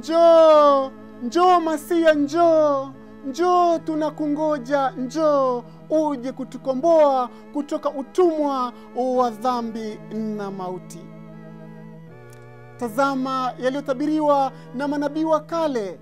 Njoo, njoo Masia, njoo. Njoo tunakungoja, njoo uje kutukomboa kutoka utumwa wa dhambi na mauti. Tazama yaliyotabiriwa na manabii wa kale,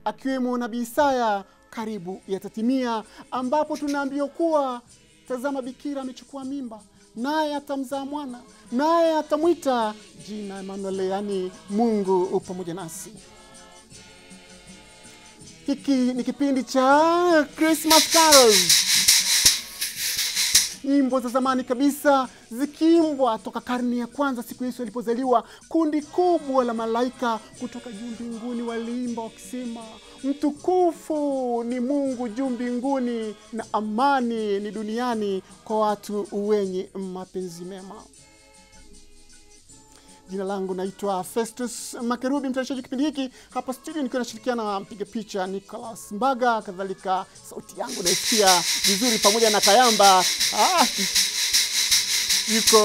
akiwemo nabii Isaya, karibu yatatimia, ambapo tunaambiwa kuwa tazama bikira amechukua mimba, naye atamzaa mwana, naye atamwita jina Emmanuel, yani Mungu pamoja nasi. Hiki ni kipindi cha Christmas Carols. Nyimbo za zamani kabisa zikiimbwa toka karne ya kwanza, siku Yesu alipozaliwa. Kundi kubwa la malaika kutoka juu mbinguni waliimba wakisema, mtukufu ni Mungu juu mbinguni na amani ni duniani kwa watu wenye mapenzi mema. Jina langu naitwa Festus Makerubi, mtayarishaji kipindi hiki hapa studio, nikiwa nashirikiana na mpiga picha Nicholas Mbaga. Kadhalika sauti yangu naisikia vizuri pamoja na Kayamba. Yuko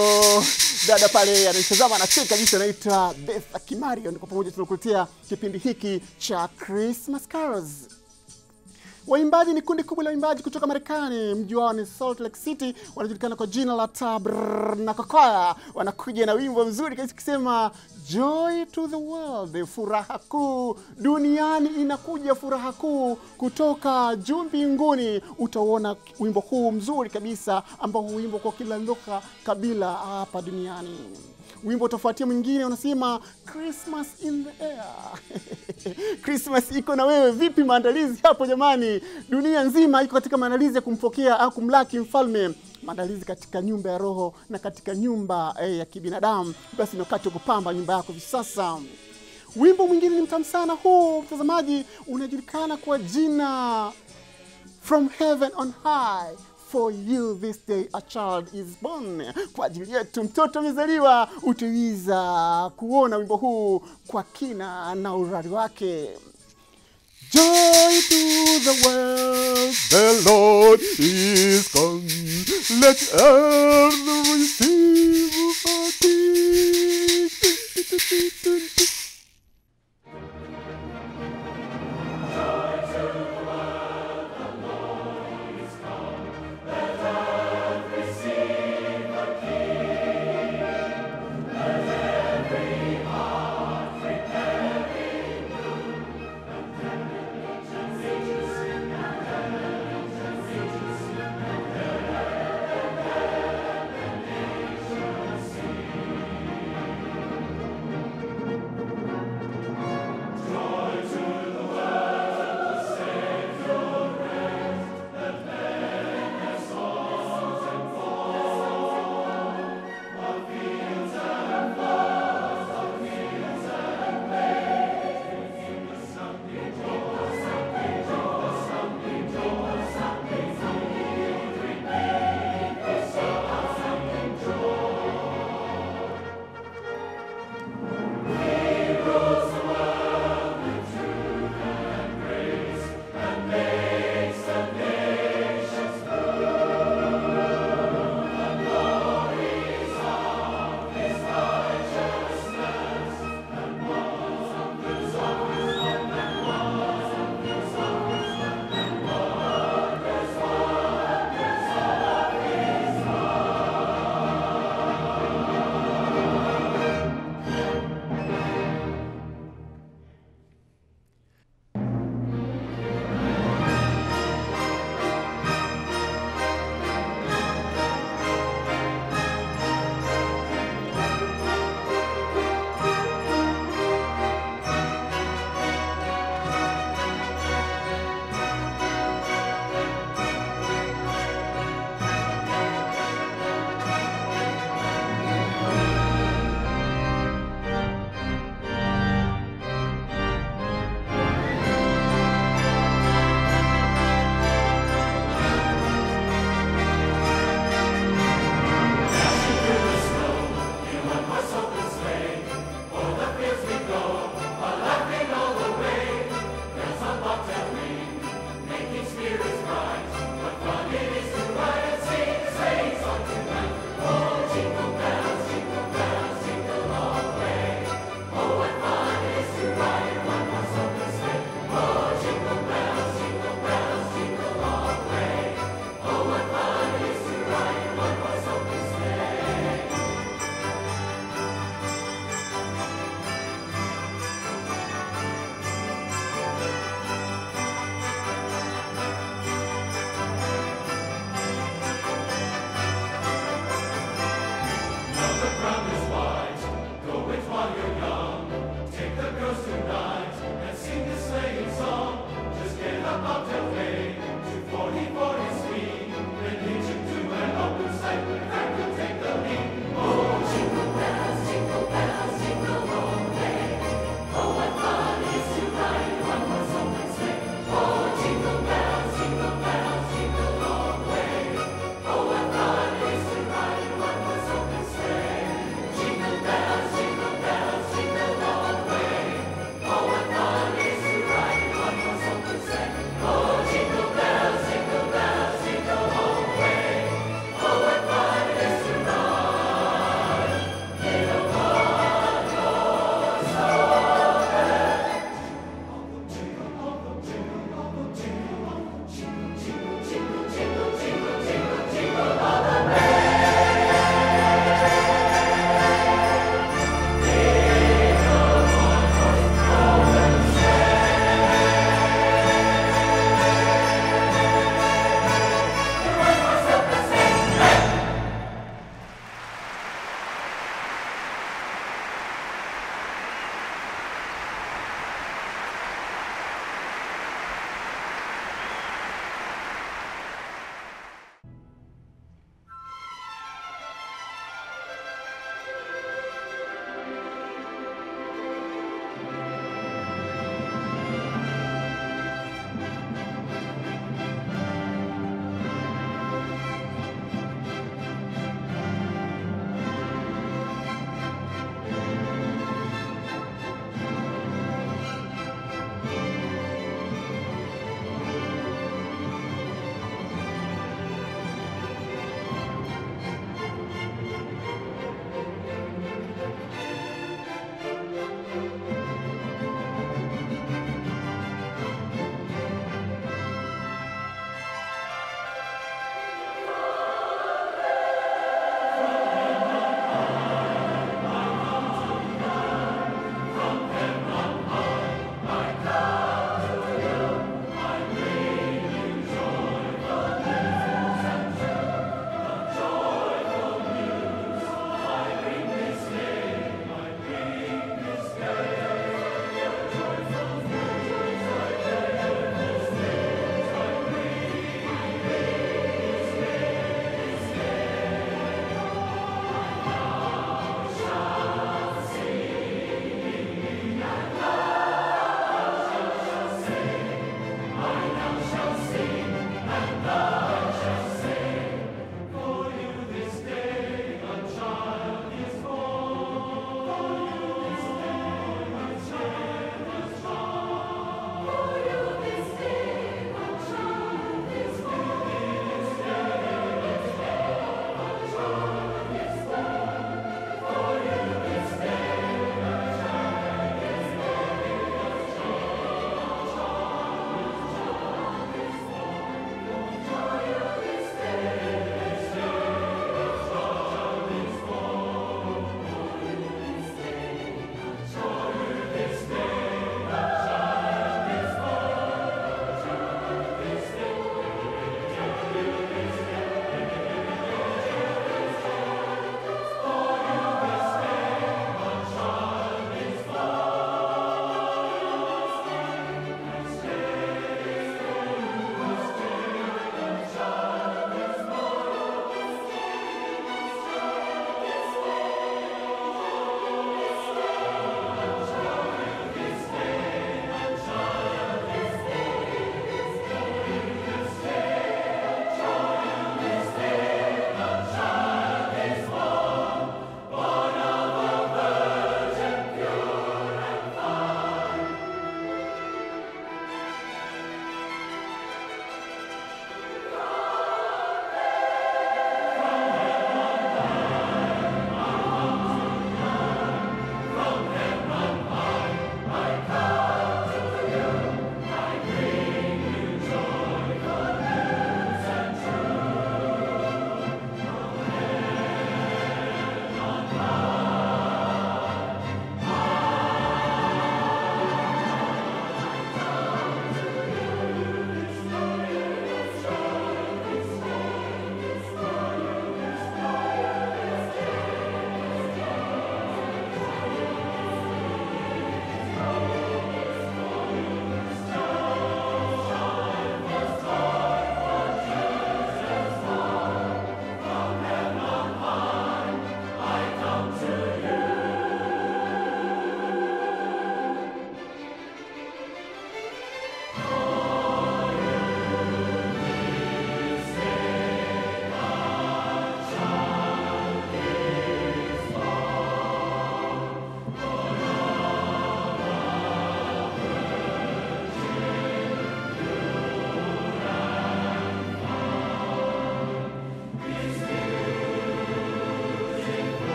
dada pale anatazama anacheka kabisa, anaitwa Beth Kimario. Niko pamoja tunakuletea kipindi hiki cha Christmas Carols. Waimbaji ni kundi kubwa la waimbaji kutoka Marekani. Mji wao ni Salt Lake City, wanajulikana kwa jina la Tabernacle. Wanakuja na wimbo mzuri kabisa kusema Joy to the world, furaha kuu duniani. Inakuja furaha kuu kutoka juu mbinguni. Utaona wimbo huu mzuri kabisa ambao huimbo kwa kila lugha, kabila hapa duniani. Wimbo utafuatia mwingine unasema Christmas in the air. Christmas iko na wewe. Vipi maandalizi hapo jamani? Dunia nzima iko katika maandalizi ya kumpokea au kumlaki mfalme. Maandalizi katika nyumba ya roho na katika nyumba ya kibinadamu. Basi ni wakati wa kupamba nyumba yako visasa. Wimbo mwingine ni mtamu sana huu, mtazamaji, unajulikana kwa jina From Heaven on High. For you this day a child is born. Kwa ajili yetu mtoto amezaliwa. Utaweza kuona wimbo huu kwa kina na urari wake. Joy to the world, the Lord is come. Let earth receive a king.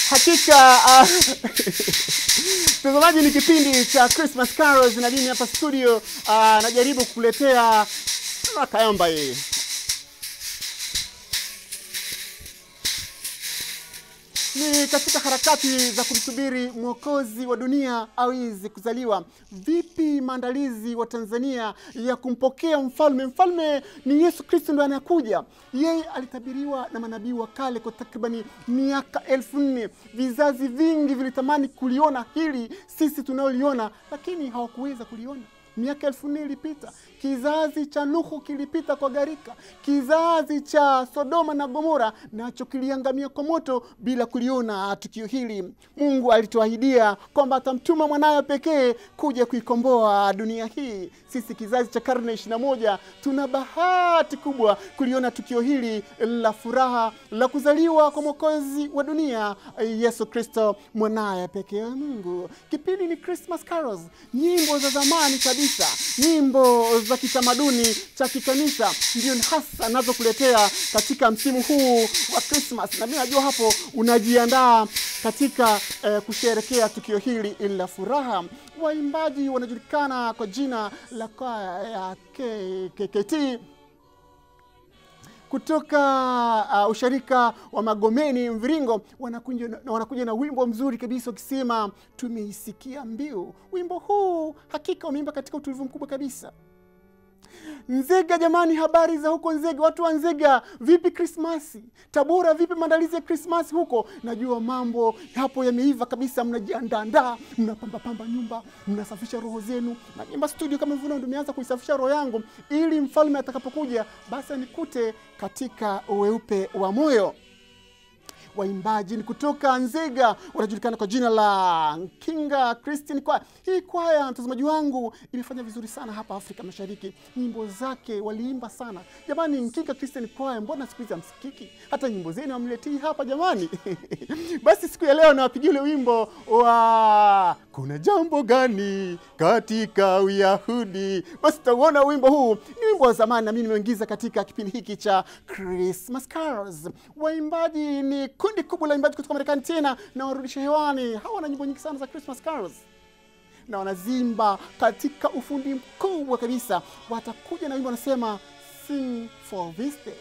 Hakika mtazamaji, ni kipindi cha Christmas Carols na mimi hapa studio najaribu kukuletea Kayamba yeye. Ni katika harakati za kumsubiri mwokozi wa dunia aweze kuzaliwa. Vipi maandalizi wa Tanzania ya kumpokea mfalme? Mfalme ni Yesu Kristo, ndo anakuja. Yeye alitabiriwa na manabii wa kale kwa takribani miaka 1400. Vizazi vingi vilitamani kuliona hili sisi tunaoliona, lakini hawakuweza kuliona. Miaka 1400 ilipita. Kizazi cha Nuhu kilipita kwa gharika. Kizazi cha Sodoma na Gomora nacho kiliangamia kwa moto bila kuliona tukio hili. Mungu alituahidia kwamba atamtuma mwanawe pekee kuja kuikomboa dunia hii. Sisi kizazi cha karne 21 tuna bahati kubwa kuliona tukio hili la furaha la kuzaliwa kwa mwokozi wa dunia, Yesu Kristo, mwanawe pekee wa Mungu. Kipindi ni Christmas Carols, nyimbo za zamani kabisa, nyimbo za kitamaduni cha kikanisa, ndio hasa nazo kuletea katika msimu huu wa Christmas. Na mimi najua hapo unajiandaa katika kusherehekea tukio hili la furaha. Waimbaji wanajulikana kwa jina la kwaya KKT kutoka usharika wa Magomeni Mviringo wanakuja na wimbo mzuri kabisa ukisema tumeisikia mbiu. Wimbo huu hakika umeimba katika utulivu mkubwa kabisa. Nzega jamani, habari za huko Nzega? Watu wa Nzega, vipi Krismasi? Tabora, vipi maandalizi ya Krismasi huko? Najua mambo hapo yameiva kabisa, mnajiandaa, mnapamba nyumba, mnasafisha roho zenu. Na nyimba studio kama hivyo ndio nimeanza kuisafisha roho yangu ili mfalme atakapokuja basi nikute katika weupe wa moyo. Waimbaji ni kutoka Nzega wanajulikana kwa jina la Kinga Christian Choir. Hii kwaya, mtazamaji wangu, imefanya vizuri sana hapa Afrika Mashariki. Nyimbo zake waliimba sana. Jamani, Kinga Christian Choir, mbona siku hizi hamsikiki? Hata nyimbo zenu hamletei hapa jamani. Basi siku ya leo nawapigia ule wimbo wa kuna jambo gani katika Uyahudi. Basi tutaona wimbo huu, ni wimbo wa zamani na mimi nimeingiza katika kipindi hiki cha Christmas Carols. Waimbaji ni kundi kubwa la imbaji kutoka Marekani tena na warudisha hewani. Hawa wana nyimbo nyingi sana za Christmas Carols na wanazimba katika ufundi mkubwa kabisa. Watakuja na wimbo wanasema Sing for This Day.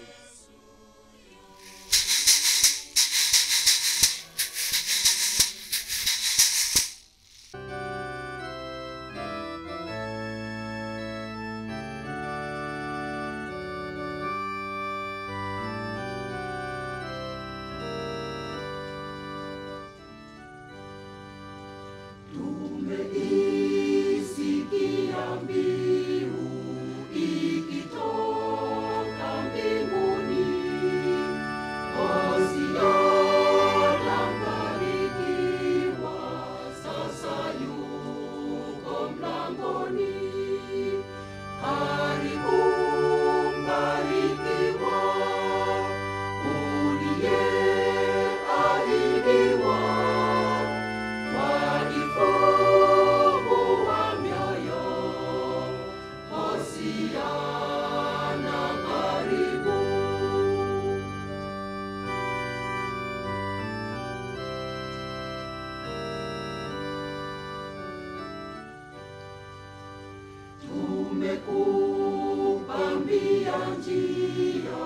Tumekupambia njia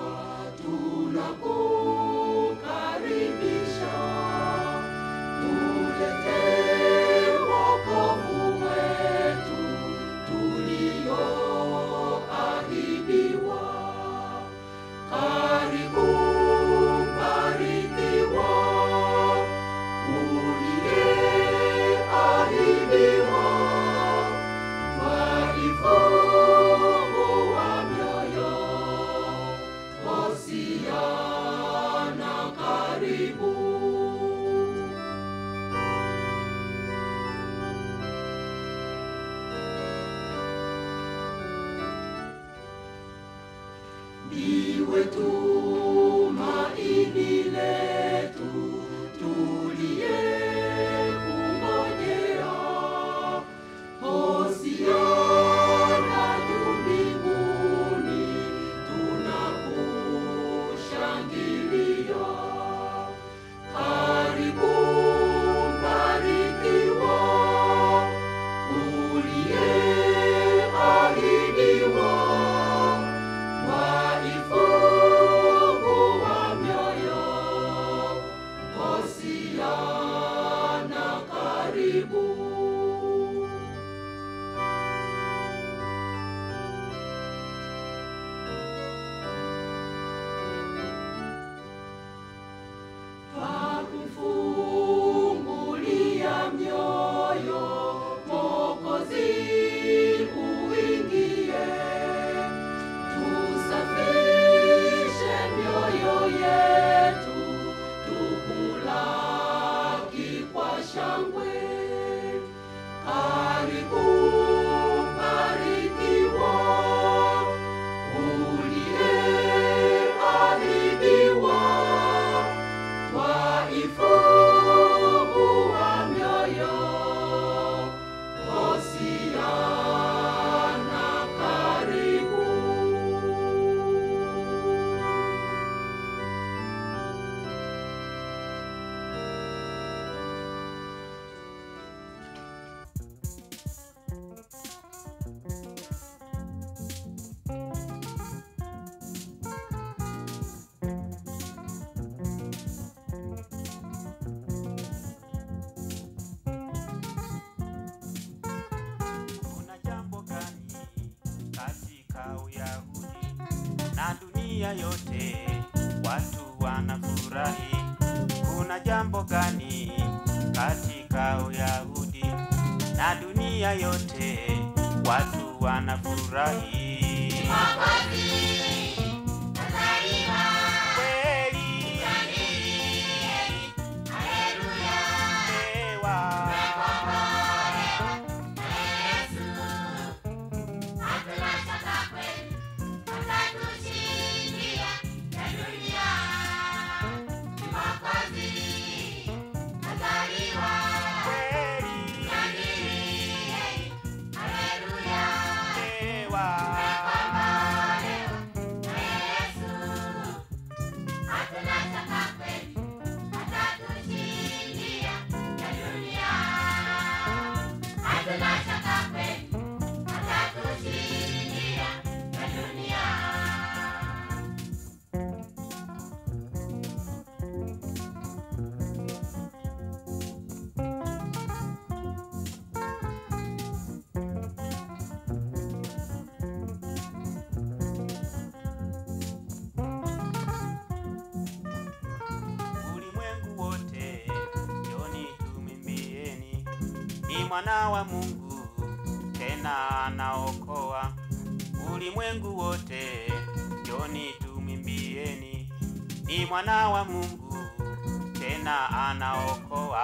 tunakukaribisha, tuletee wokovu wetu tulioahidiwa. Karibu mbarikiwa uliyeahidiwa. Ndiwe tumaini letu tuliyekungojea. Hosiana juu mbinguni tunakushangilia. Karibu Hosiana karibu. Twakufungulia mioyo, Mwokozi uingie. Tusafishe mioyo yetu, tukulaki kwa shangwe. Karibu mbarikiwa, uliyeahidiwa. Twaifungua mioyo, Hosiana karibu. Kuna jambo gani katika Uyahudi na dunia yote watu wanafurahi? Kuna jambo gani katika Uyahudi na dunia yote watu wanafurahi? Kweli. Ewa. Ulimwengu wote njoni tumimbieni, ni mwana wa Mungu tena anaokoa. Ulimwengu wote njoni tumimbieni, ni mwana wa Mungu tena anaokoa.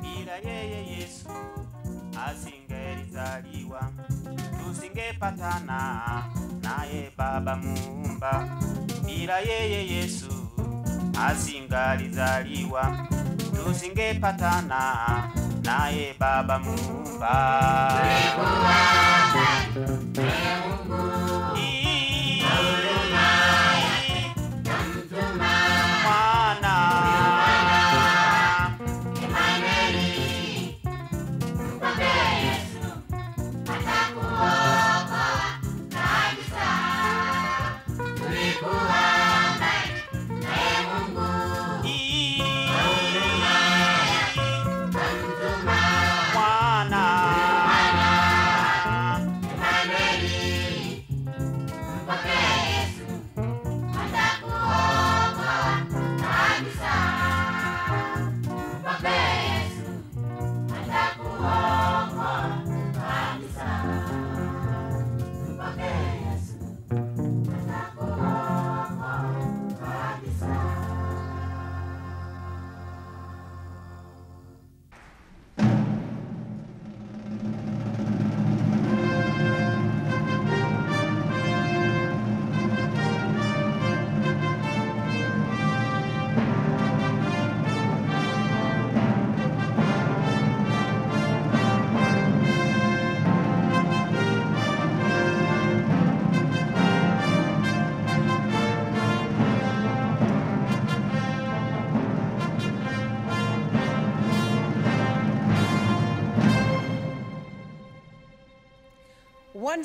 Bila yeye Yesu asingelizaliwa, tusingepatana naye Baba Muumba. Bila yeye Yesu asingalizaliwa, tusingepatana naye Baba Muumba.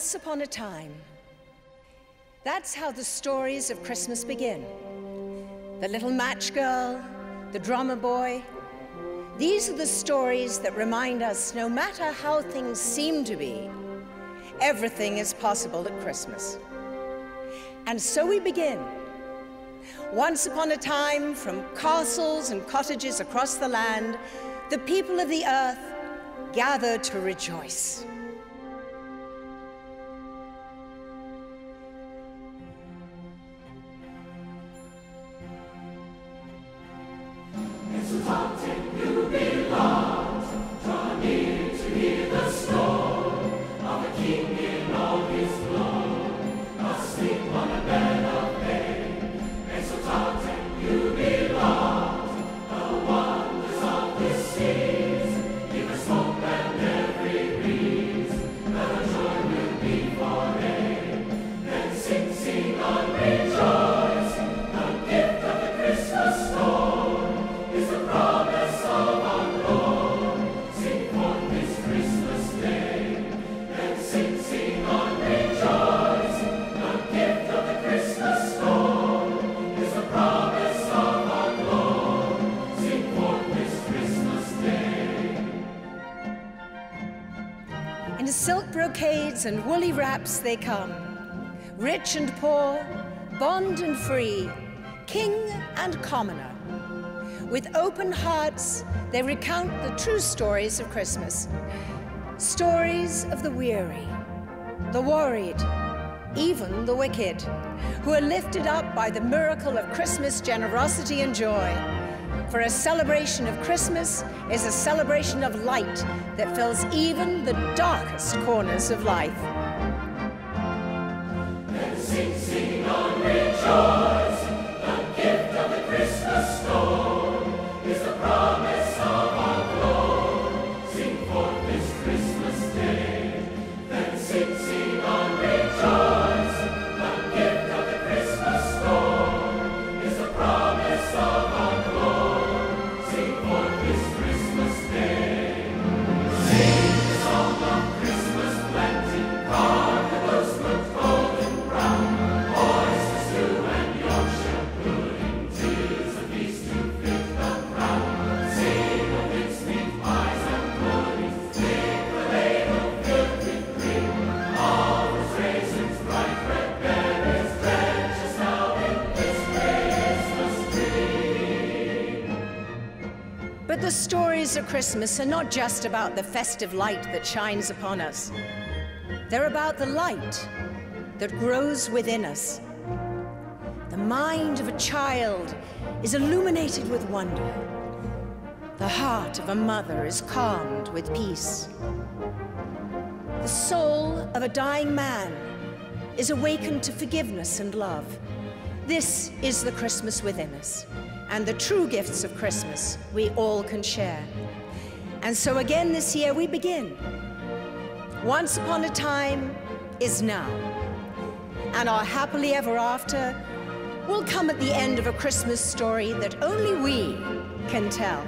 Once upon a time. That's how the stories of Christmas begin. The little match girl, the drummer boy. These are the stories that remind us no matter how things seem to be, everything is possible at Christmas. And so we begin. Once upon a time, from castles and cottages across the land, the people of the earth gathered to rejoice. In silk brocades and woolly wraps they come, rich and poor, bond and free, king and commoner. With open hearts, they recount the true stories of Christmas. Stories of the weary, the worried, even the wicked, who are lifted up by the miracle of Christmas generosity and joy. For a celebration of Christmas is a celebration of light that fills even the darkest corners of life. Then sing, sing on, rejoice. The gift of the Christmas storm is the promise of our Lord. Sing forth this Christmas day. Then sing, sing on, rejoice. The gift of the Christmas storm is the promise of our Lord. Sing forth this Christmas day. Sing the song of Christmas planting, carve the postman's golden brown. Oysters stew and Yorkshire pudding, 'tis a feast to fit the crown. Sing of mincemeat pies and puddings, make the ladle filled with cream. All those raisins, bright red berries, drench us now in this Christmas dream. But the stories of Christmas are not just about the festive light that shines upon us. They're about the light that grows within us. The mind of a child is illuminated with wonder. The heart of a mother is calmed with peace. The soul of a dying man is awakened to forgiveness and love. This is the Christmas within us, and the true gifts of Christmas we all can share. And so again this year we begin. Once upon a time is now, and our happily ever after will come at the end of a Christmas story that only we can tell.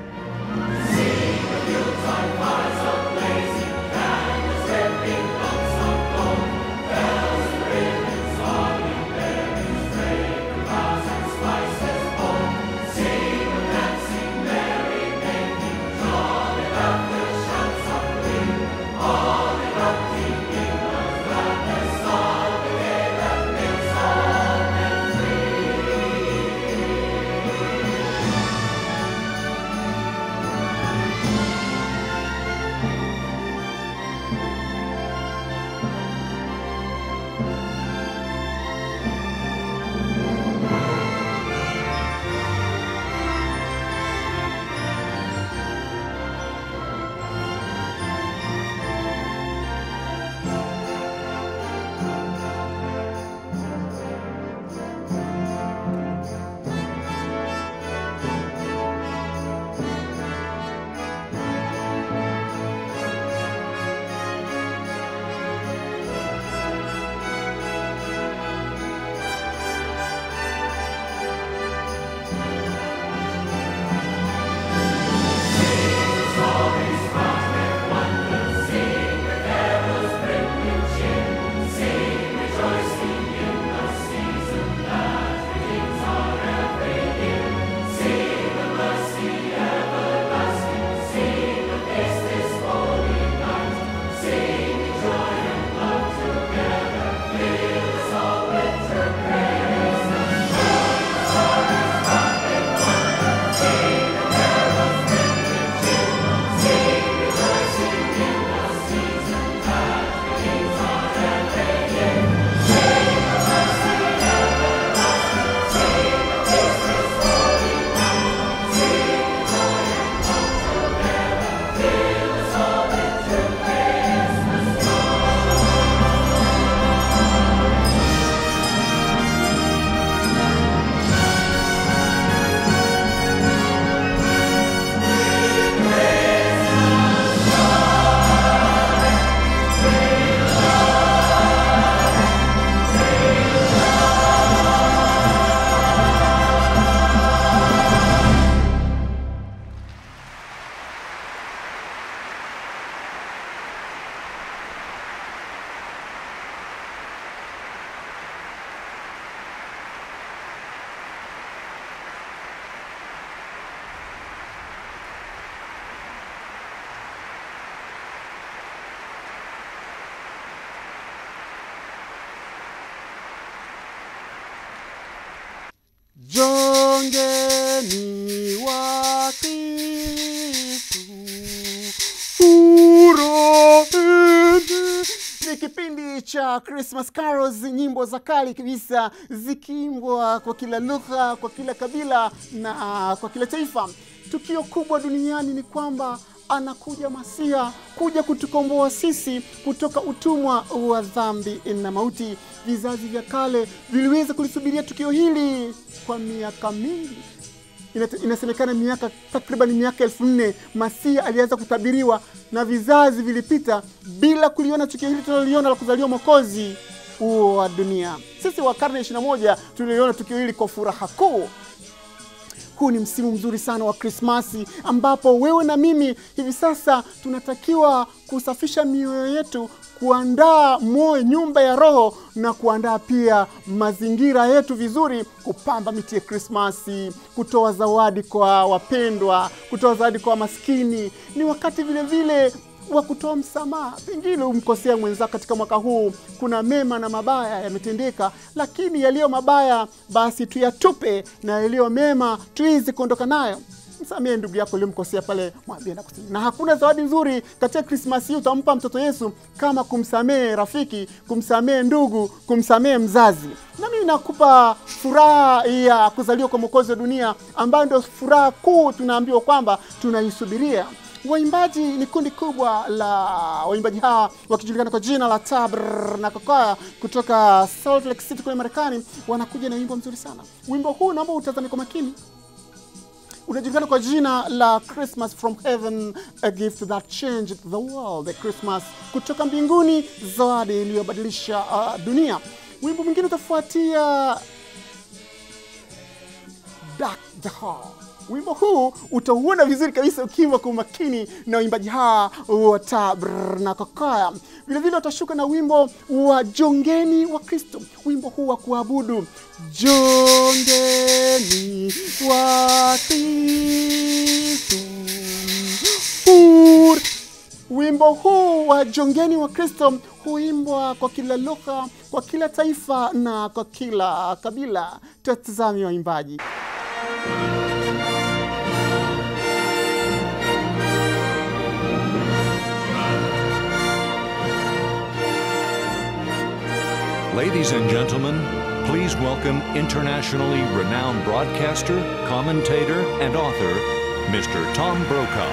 cha Christmas carols, nyimbo za kali kabisa zikiimbwa kwa kila lugha, kwa kila kabila na kwa kila taifa. Tukio kubwa duniani ni kwamba anakuja Masia kuja kutukomboa sisi kutoka utumwa wa dhambi na mauti. Vizazi vya kale viliweza kulisubiria tukio hili kwa miaka mingi. Inasemekana takriban miaka 1400 Masia alianza kutabiriwa, na vizazi vilipita bila kuliona tukio hili tunaliona la kuzaliwa Mwokozi wa dunia. Sisi wa karne 21 tuliona tukio hili kwa furaha kuu. Huu ni msimu mzuri sana wa Krismasi, ambapo wewe na mimi hivi sasa tunatakiwa kusafisha mioyo yetu, kuandaa nyumba ya roho na kuandaa pia mazingira yetu vizuri, kupamba miti ya Krismasi, kutoa zawadi kwa wapendwa, kutoa zawadi kwa maskini. Ni wakati vile vile wa kutoa msamaha. Pengine umkosea mwenzako katika mwaka huu, kuna mema na mabaya yametendeka, lakini yaliyo mabaya basi tuyatupe na yaliyo mema tuize kuondoka nayo. Msamehe ndugu yako uliyomkosea pale, mwambie na kusamehe. Na hakuna zawadi nzuri katika Krismasi hii utampa mtoto Yesu kama kumsamehe rafiki, kumsamehe ndugu, kumsamehe mzazi. Na mimi nakupa furaha ya kuzaliwa kwa Mwokozi wa dunia, ambayo ndio furaha kuu tunaambiwa kwamba tunaisubiria. Waimbaji ni kundi kubwa la waimbaji hawa wakijulikana kwa jina la Tabr na Kokoya kutoka Salt Lake City kule Marekani. Wanakuja na wimbo mzuri sana. Wimbo huu naomba utazame kwa makini. Unajulikana kwa jina la Christmas from Heaven, a gift that changed the world. The Christmas kutoka mbinguni, zawadi iliyobadilisha dunia. Wimbo mwingine utafuatia Dark the Hall. Wimbo huu utauona vizuri kabisa ukiwa kwa makini na waimbaji hawa wa Tabr na Kokoya. Vile vile utashuka na wimbo wa Jongeni wa Kristo. Wimbo huu wa kuabudu, Jongeni wa Kristo. Wimbo huu wa Jongeni wa Kristo huimbwa kwa kila lugha, kwa kila taifa na kwa kila kabila. Tutazame waimbaji. Ladies and gentlemen, please welcome internationally renowned broadcaster, commentator, and author, Mr. Tom Brokaw.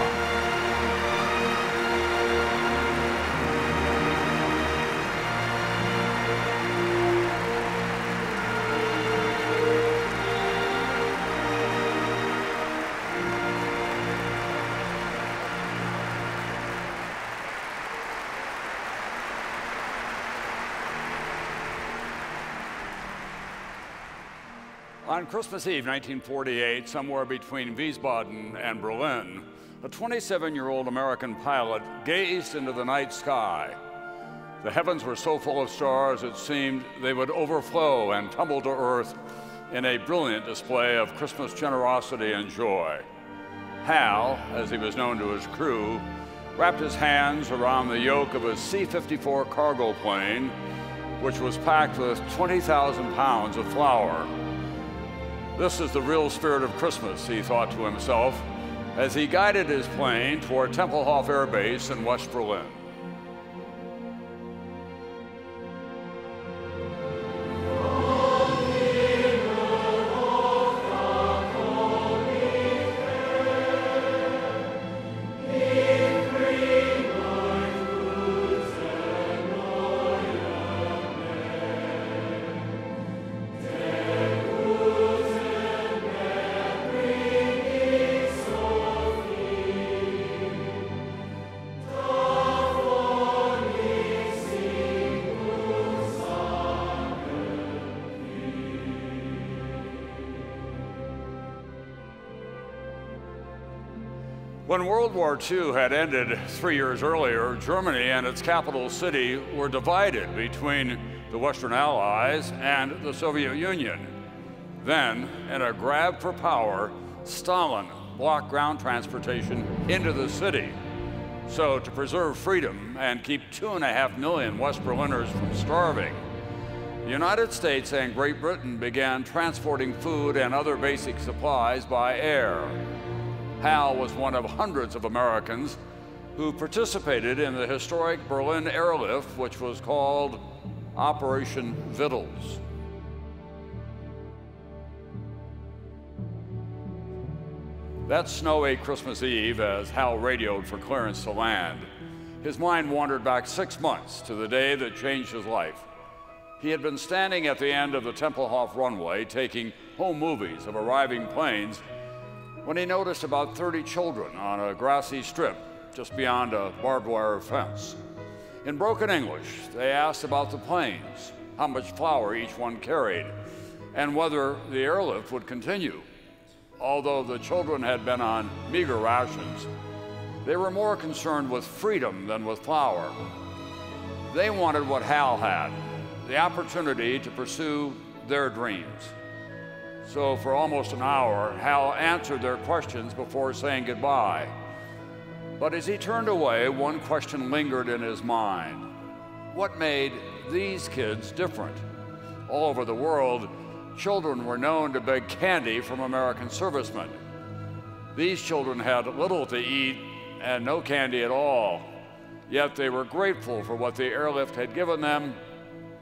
On Christmas Eve, 1948, somewhere between Wiesbaden and Berlin, a 27-year-old American pilot gazed into the night sky. The heavens were so full of stars it seemed they would overflow and tumble to earth in a brilliant display of Christmas generosity and joy. Hal, as he was known to his crew, wrapped his hands around the yoke of a C-54 cargo plane, which was packed with 20,000 pounds of flour. This is the real spirit of Christmas, he thought to himself, as he guided his plane toward Tempelhof Air Base in West Berlin. When World War II had ended 3 years earlier, Germany and its capital city were divided between the Western Allies and the Soviet Union. Then, in a grab for power, Stalin blocked ground transportation into the city. So, to preserve freedom and keep 2.5 million West Berliners from starving, the United States and Great Britain began transporting food and other basic supplies by air. Hal was one of hundreds of Americans who participated in the historic Berlin airlift, which was called Operation Vittles. That snowy Christmas Eve, as Hal radioed for clearance to land, his mind wandered back 6 months to the day that changed his life. He had been standing at the end of the Tempelhof runway taking home movies of arriving planes when he noticed about 30 children on a grassy strip just beyond a barbed wire fence. In broken English, they asked about the planes, how much flour each one carried, and whether the airlift would continue. Although the children had been on meager rations, they were more concerned with freedom than with flour. They wanted what Hal had, the opportunity to pursue their dreams. So for almost an hour, Hal answered their questions before saying goodbye. But as he turned away, one question lingered in his mind. What made these kids different? All over the world, children were known to beg candy from American servicemen. These children had little to eat and no candy at all, yet they were grateful for what the airlift had given them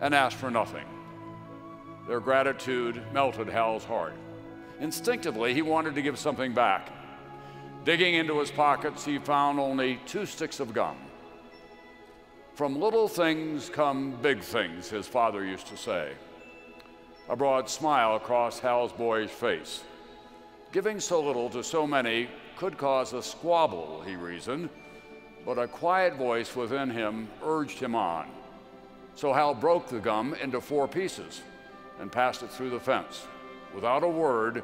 and asked for nothing. Their gratitude melted Hal's heart. Instinctively, he wanted to give something back. Digging into his pockets, he found only 2 sticks of gum. From little things come big things, his father used to say. A broad smile crossed Hal's boyish face. Giving so little to so many could cause a squabble, he reasoned, but a quiet voice within him urged him on. So Hal broke the gum into 4 pieces and passed it through the fence. Without a word,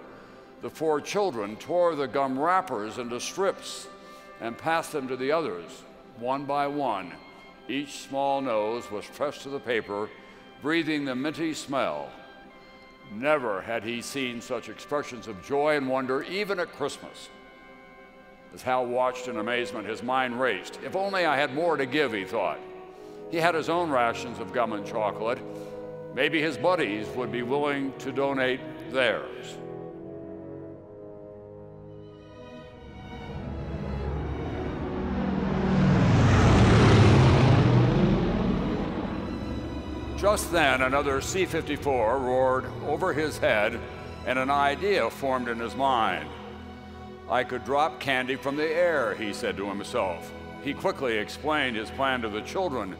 the 4 children tore the gum wrappers into strips and passed them to the others, one by one. Each small nose was pressed to the paper, breathing the minty smell. Never had he seen such expressions of joy and wonder, even at Christmas. As Hal watched in amazement, his mind raced. If only I had more to give, he thought. He had his own rations of gum and chocolate. Maybe his buddies would be willing to donate theirs. Just then, another C-54 roared over his head, and an idea formed in his mind. I could drop candy from the air, he said to himself. He quickly explained his plan to the children.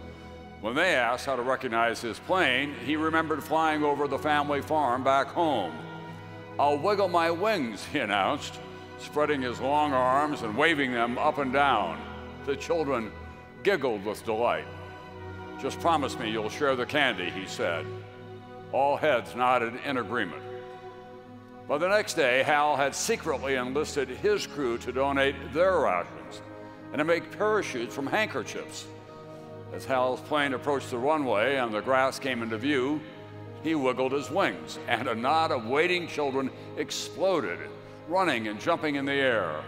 When they asked how to recognize his plane, he remembered flying over the family farm back home. I'll wiggle my wings, he announced, spreading his long arms and waving them up and down. The children giggled with delight. Just promise me you'll share the candy, he said. All heads nodded in agreement. By the next day, Hal had secretly enlisted his crew to donate their rations and to make parachutes from handkerchiefs. As Hal's plane approached the runway and the grass came into view, he wiggled his wings, and a knot of waiting children exploded, running and jumping in the air.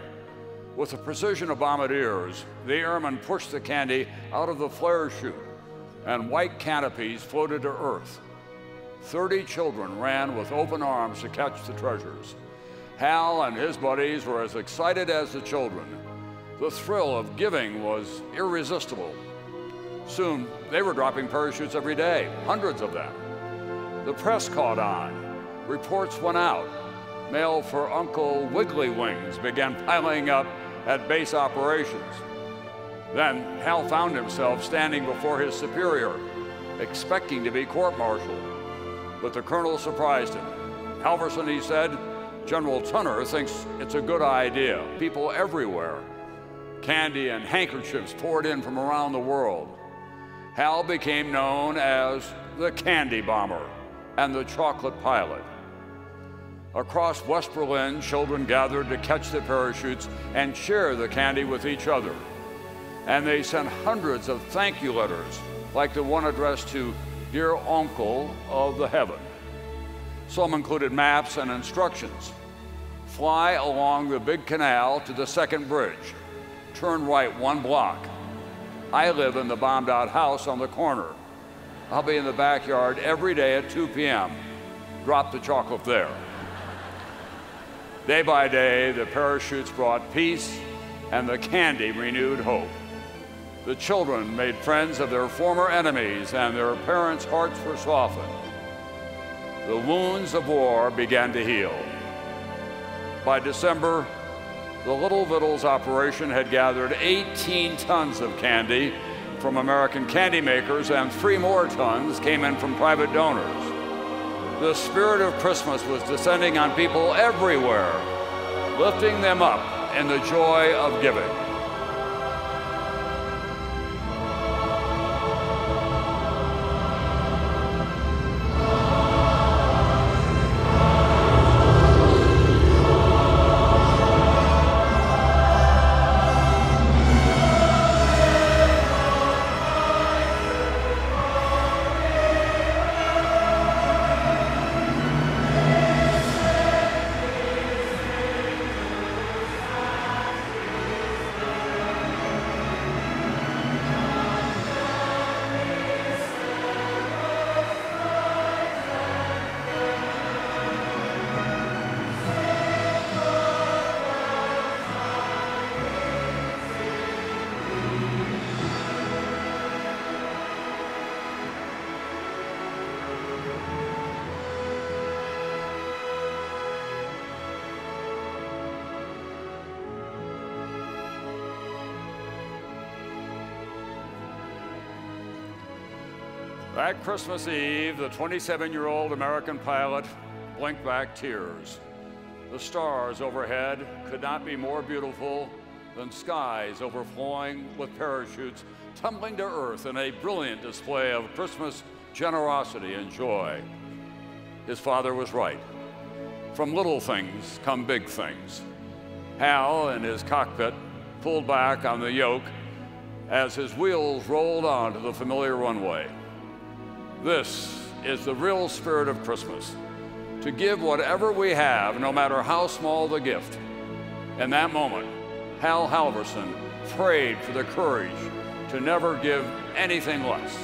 With the precision of bombardiers, the airmen pushed the candy out of the flare chute, and white canopies floated to earth. 30 children ran with open arms to catch the treasures. Hal and his buddies were as excited as the children. The thrill of giving was irresistible. Soon, they were dropping parachutes every day, hundreds of them. The press caught on. Reports went out. Mail for Uncle Wiggly Wings began piling up at base operations. Then Hal found himself standing before his superior, expecting to be court-martialed. But the colonel surprised him. Halverson, he said, General Tunner thinks it's a good idea. People everywhere. Candy and handkerchiefs poured in from around the world. Hal became known as the Candy Bomber and the Chocolate Pilot. Across West Berlin, children gathered to catch the parachutes and share the candy with each other. And they sent hundreds of thank you letters, like the one addressed to Dear Uncle of the Heaven. Some included maps and instructions. Fly along the big canal to the second bridge. Turn right 1 block. I live in the bombed-out house on the corner. I'll be in the backyard every day at 2 p.m. Drop the chocolate there. Day by day, the parachutes brought peace, and the candy renewed hope. The children made friends of their former enemies, and their parents' hearts were softened. The wounds of war began to heal. By December, the Little Vittles operation had gathered 18 tons of candy from American candy makers, and 3 more tons came in from private donors. The spirit of Christmas was descending on people everywhere, lifting them up in the joy of giving. That Christmas Eve, the 27-year-old American pilot blinked back tears. The stars overhead could not be more beautiful than skies overflowing with parachutes tumbling to earth in a brilliant display of Christmas generosity and joy. His father was right. From little things come big things. Hal, in his cockpit, pulled back on the yoke as his wheels rolled onto the familiar runway. This is the real spirit of Christmas, to give whatever we have, no matter how small the gift. In that moment, Hal Halverson prayed for the courage to never give anything less.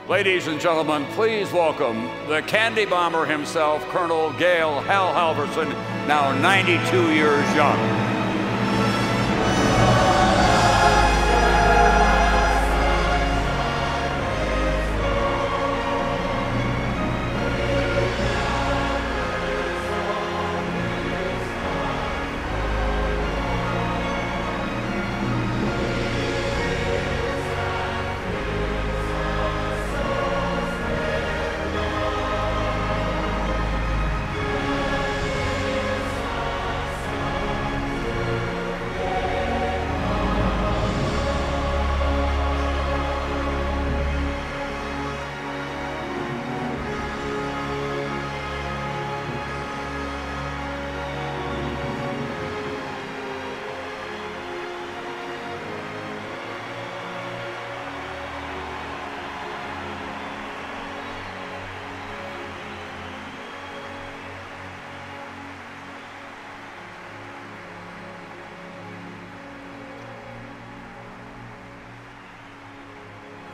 Ladies and gentlemen, please welcome the candy bomber himself, Colonel Gale Hal Halverson, now 92 years young.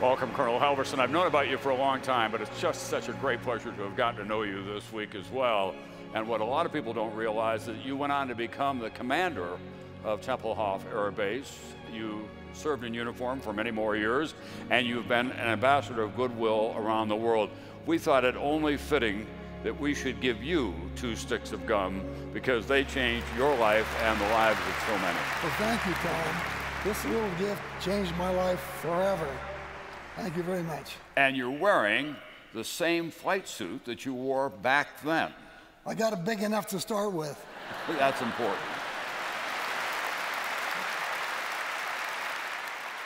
Welcome, Colonel Halverson. I've known about you for a long time, but it's just such a great pleasure to have gotten to know you this week as well. And what a lot of people don't realize is that you went on to become the commander of Tempelhof Air Base. You served in uniform for many more years, and you've been an ambassador of goodwill around the world. We thought it only fitting that we should give you 2 sticks of gum because they changed your life and the lives of so many. Well, thank you, Tom. This little gift changed my life forever. Thank you very much. And you're wearing the same flight suit that you wore back then. I got it big enough to start with. That's important.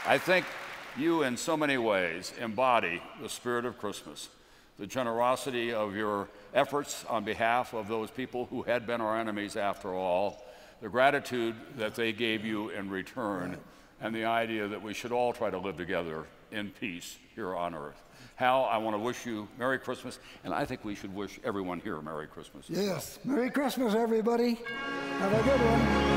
I think you, in so many ways, embody the spirit of Christmas, the generosity of your efforts on behalf of those people who had been our enemies after all, the gratitude that they gave you in return, and the idea that we should all try to live together in peace here on earth. Hal, I want to wish you Merry Christmas, and I think we should wish everyone here Merry Christmas. Yes. Merry Christmas, everybody. Have a good one.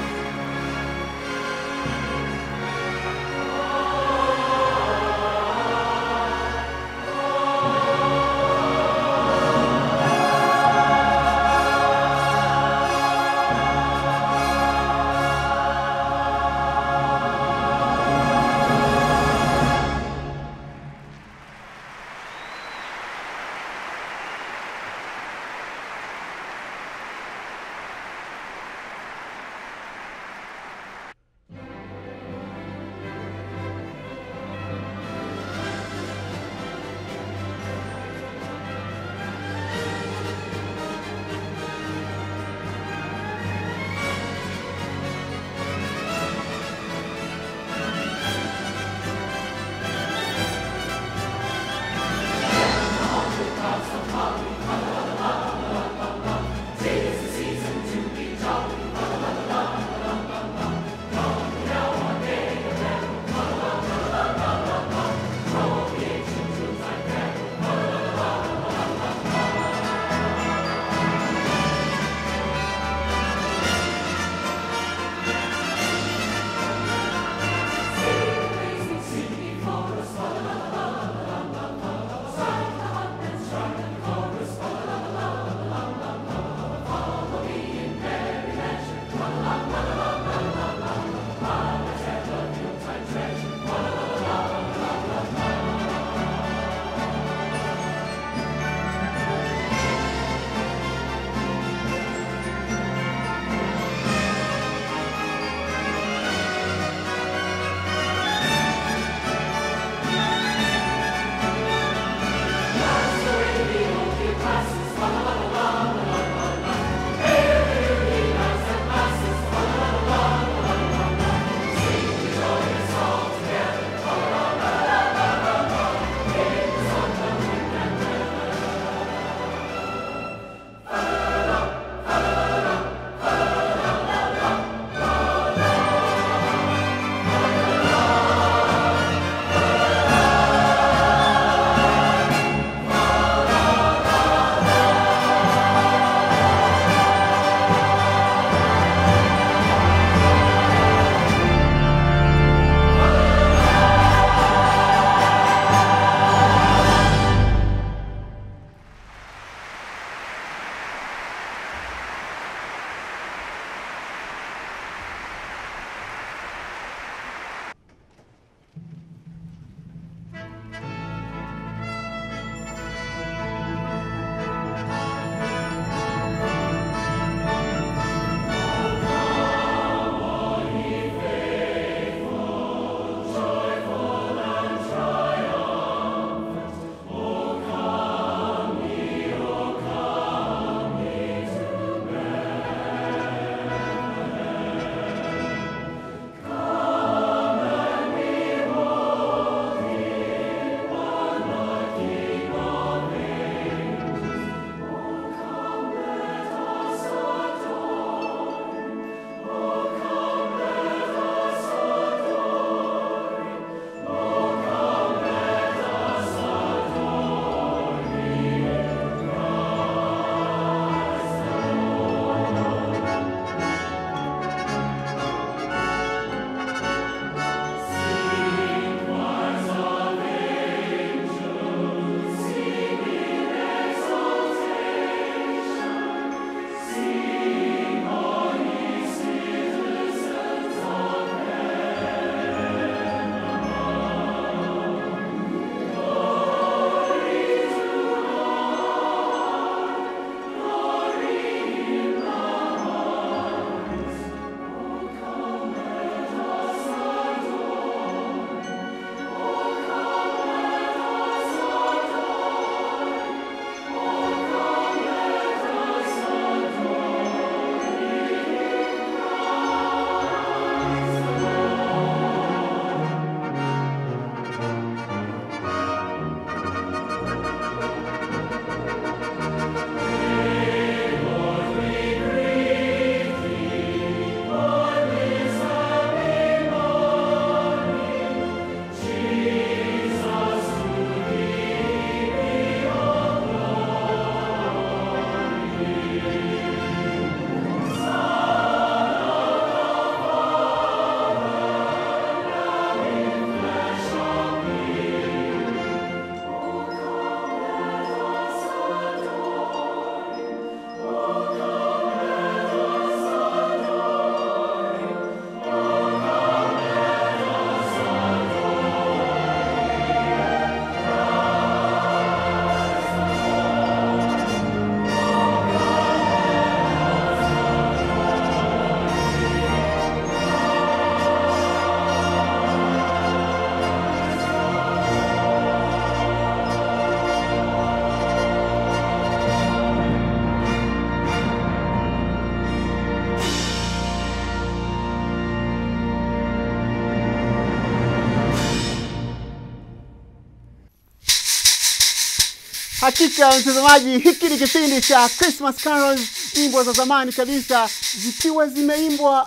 Hakika mtazamaji, hiki ni kipindi cha Christmas Carols, nyimbo za zamani kabisa zikiwa zimeimbwa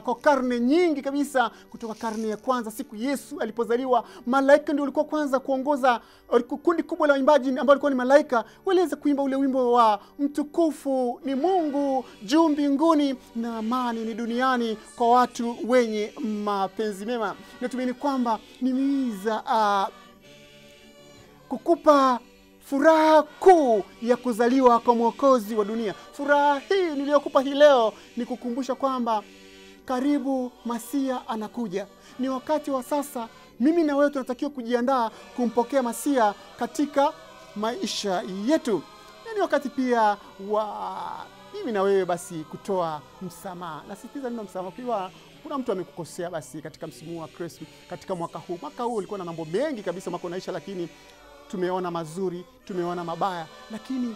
kwa karne nyingi kabisa, kutoka karne ya kwanza siku Yesu alipozaliwa. Malaika ndio walikuwa kwanza kuongoza kundi kubwa la waimbaji ambao walikuwa ni malaika, waliweza kuimba ule wimbo wa mtukufu ni Mungu juu mbinguni na amani ni duniani kwa watu wenye mapenzi mema. Natumaini kwamba nimeweza kukupa furaha kuu ya kuzaliwa kwa Mwokozi wa dunia. Furaha hii niliyokupa hii leo ni kukumbusha kwamba karibu Masia anakuja. Ni wakati wa sasa mimi na wewe tunatakiwa kujiandaa kumpokea Masia katika maisha yetu. Na ni wakati pia wa mimi na wewe basi kutoa msamaha. Nasisitiza neno msamaha. Kwa kuna mtu amekukosea basi katika msimu wa Christmas, katika mwaka huu. Mwaka huu ulikuwa na mambo mengi kabisa mwaka unaisha, lakini tumeona mazuri, tumeona mabaya, lakini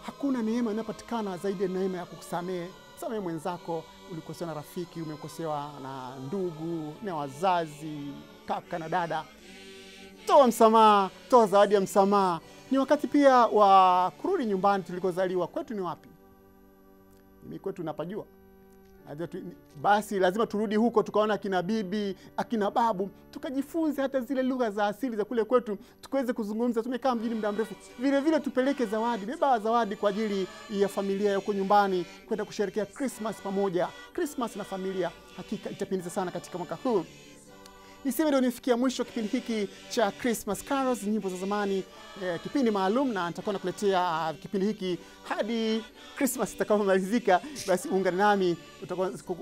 hakuna neema inayopatikana zaidi ya neema ya kukusamehe. Samehe mwenzako, ulikosewa na rafiki, umekosewa na ndugu, na wazazi, kaka na dada. Toa msamaha, toa zawadi ya msamaha. Ni wakati pia wa kurudi nyumbani tulikozaliwa. Kwetu ni wapi? Mimi kwetu napajua. Basi lazima turudi huko tukaona akina bibi, akina babu, tukajifunze hata zile lugha za asili za kule kwetu, tukaweze kuzungumza. Tumekaa mjini muda mrefu. Vile vile tupeleke zawadi, beba zawadi kwa ajili ya familia yako nyumbani, kwenda kusherehekea Christmas pamoja. Christmas na familia hakika itapendeza sana katika mwaka huu. Niseme ndio nifikia mwisho kipindi hiki cha Christmas Carols, nyimbo za zamani, kipindi maalum, na nitakuwa nakuletea kipindi hiki hadi Christmas itakapomalizika. Basi ungana nami,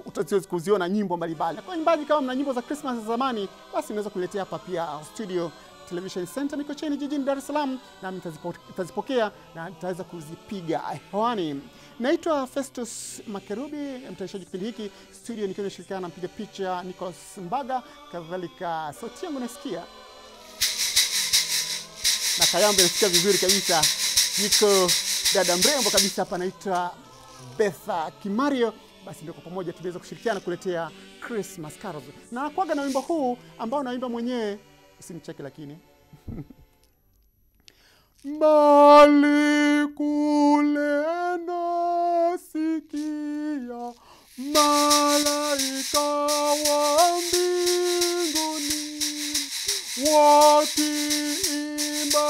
utaziona kuziona nyimbo mbalimbali. Kwa imbaji kama mna nyimbo za Christmas za zamani, basi unaweza kuletea hapa pia studio Television Center Mikocheni jijini Dar es Salaam, na nitazipokea na nitaweza kuzipiga hewani. Naitwa Festus Makerubi, mtayarishaji kipindi hiki, studio nikiwa nimeshirikiana na mpiga picha Nicholas Mbaga, kadhalika sauti yangu nasikia na kayambe nasikia vizuri kabisa. Niko dada mrembo kabisa hapa anaitwa Betha Kimario. Basi ndio kwa pamoja tunaweza kushirikiana kuletea Christmas Carols. Na kuaga na wimbo huu ambao naimba mwenyewe, usinicheke lakini mbali kule nasikia malaika wa mbinguni wakiimba